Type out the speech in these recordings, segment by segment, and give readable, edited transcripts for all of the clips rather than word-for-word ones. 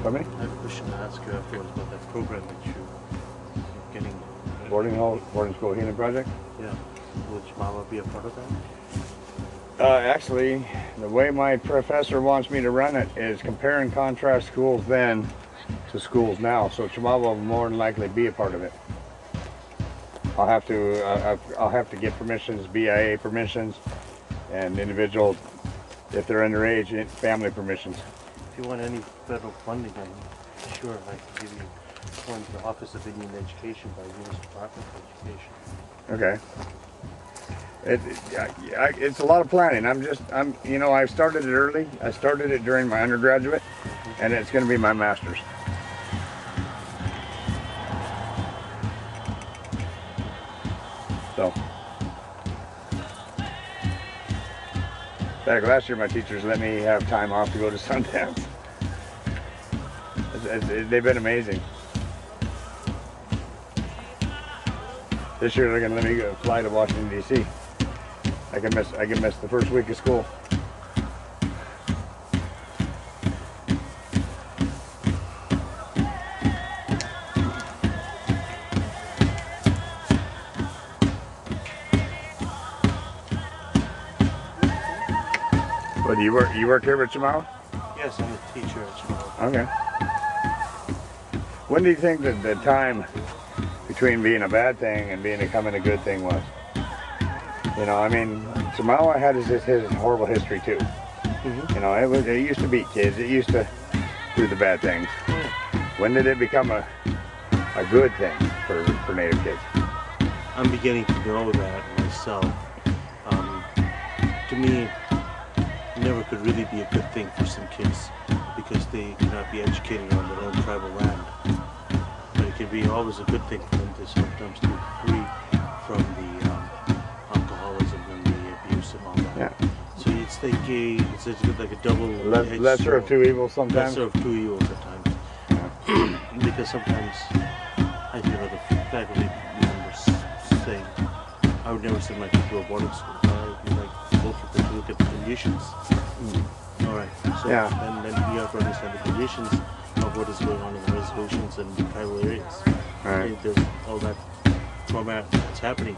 Pardon me? I have a question to ask you afterwards about that program that you're getting. Boarding school healing project. Yeah. Will Chemawa be a part of that? Actually, the way my professor wants me to run it is compare and contrast schools then to schools now. So Chemawa will more than likely be a part of it. I'll have to get permissions, BIA permissions, and individual, if they're underage, family permissions. If you want any federal funding, I'm sure I can give you one to the Office of Indian Education by the U.S. Department of Education. Okay. It's a lot of planning. I started it early. I started it during my undergraduate, and it's going to be my master's. So, in fact, last year my teachers let me have time off to go to Sundance. They've been amazing. This year they're going to let me fly to Washington, D.C. I can miss the first week of school. Well, you work here at Chemawa? Yes, I'm a teacher at Chemawa. Okay. When do you think that the time between being a bad thing and becoming a good thing was? You know, I mean, Chemawa had his horrible history too. You know, it used to beat kids. It used to do the bad things. When did it become a good thing for Native kids? I'm beginning to know that myself. To me, it never could really be a good thing for some kids because they cannot be educated on their own tribal land. But it can be always a good thing for them to sometimes be free from the alcoholism and the abuse and all that. Yeah. So it's like a double-edged lesser of two evils sometimes. Lesser of two evils at times. Yeah. Because sometimes I hear other faculty members saying, I would never send my kid to a boarding school. I would like both of them to look at the conditions. All right. So Yeah. then you have to understand the conditions of what is going on in the reservations and the tribal areas. Right. If there's all that trauma that's happening,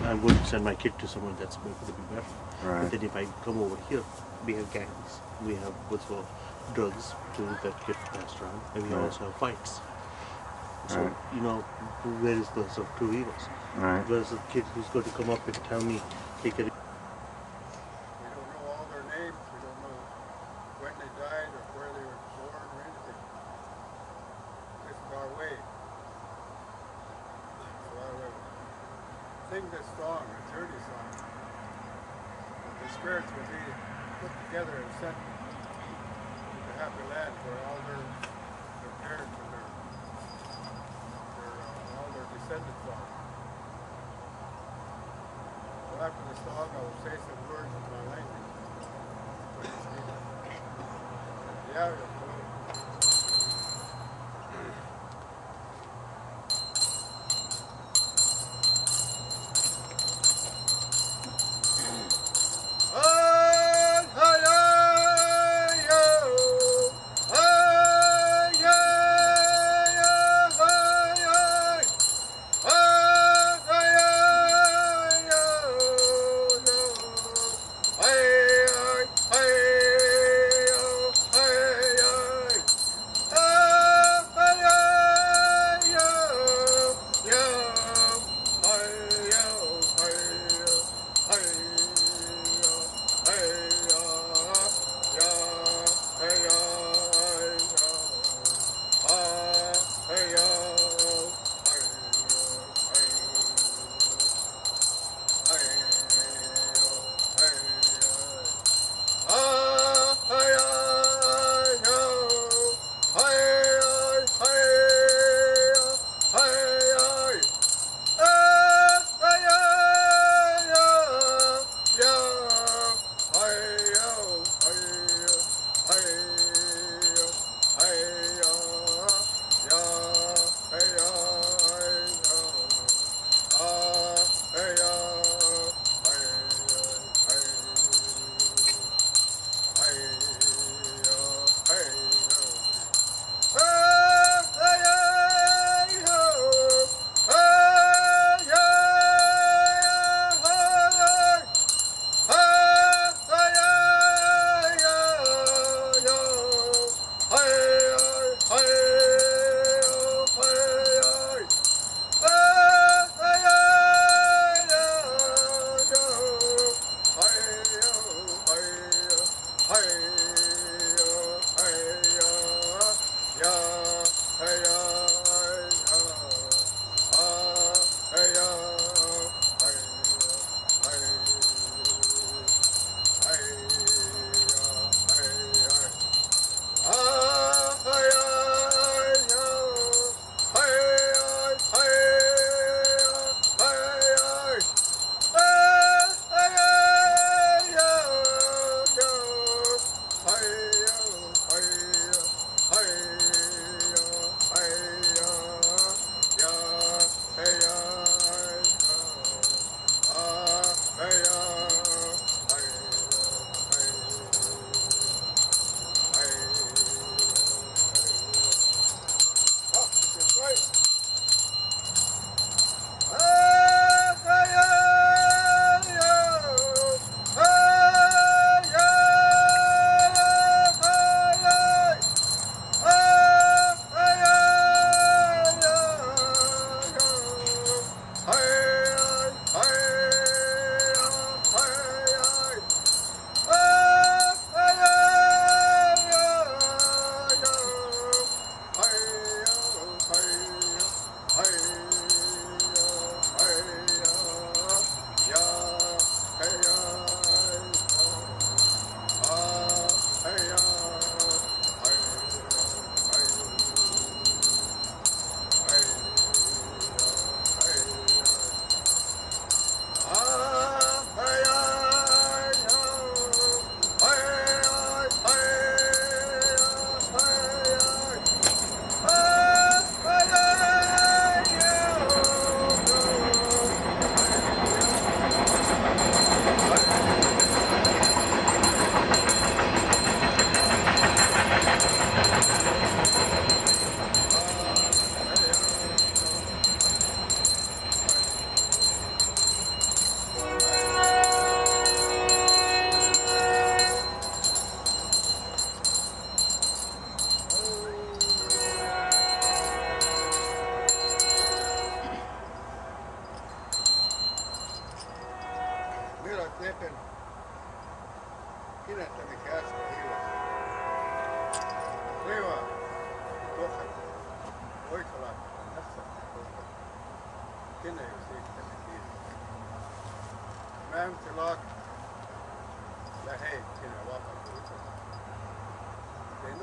I wouldn't send my kid to someone that's going to be better. Right. But then if I come over here, we have gangs, we have what's called drugs that get passed around, and we also have fights. So, you know, where is the sort of two evils? Right. There's a kid who's going to come up and tell me, take it. We don't know all their names, we don't know when they died or where they were born or anything. This is our way. So I would sing this song, a journey song. That the spirits would be put together and sent to the happy land where all their parents and all their descendants are. So after the song, I will say some words in my language. Yeah.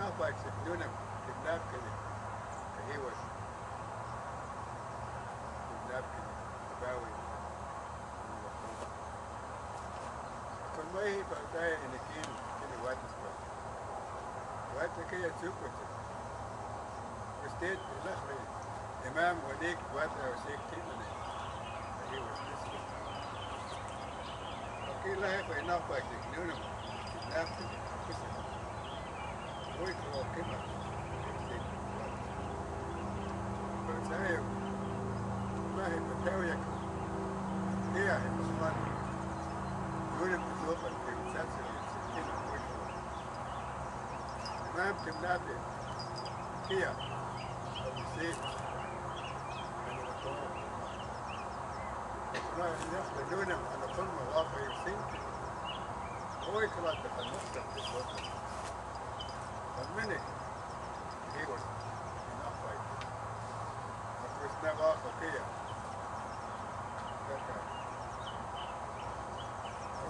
not like doing him kidnapped he was kidnapped Bawi. Con mấy bà đây in the king in the white spot. White the key at super. The state luckily Imam Wadik what I was 16 minutes. He was listening. Okay, life enough like the knew him. Kidnapped him. Boy to walk him up. But I بتاوي هي المسلمان يقول بتوقع في مسلسل 60 ما بتمنافع هي أو بسيط ما يخلى دونهم على كل مواقع يسين هو يكلا تخلصت في الوقت فالمنك he was enough like it was never okay.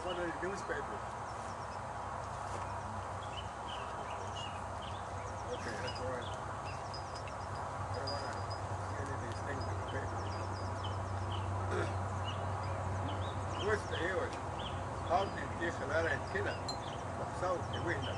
One of the newspapers. Okay, that's all right. I don't want to see any of these things in the paper. What's the here? How did you get a lot of kids? So, the window.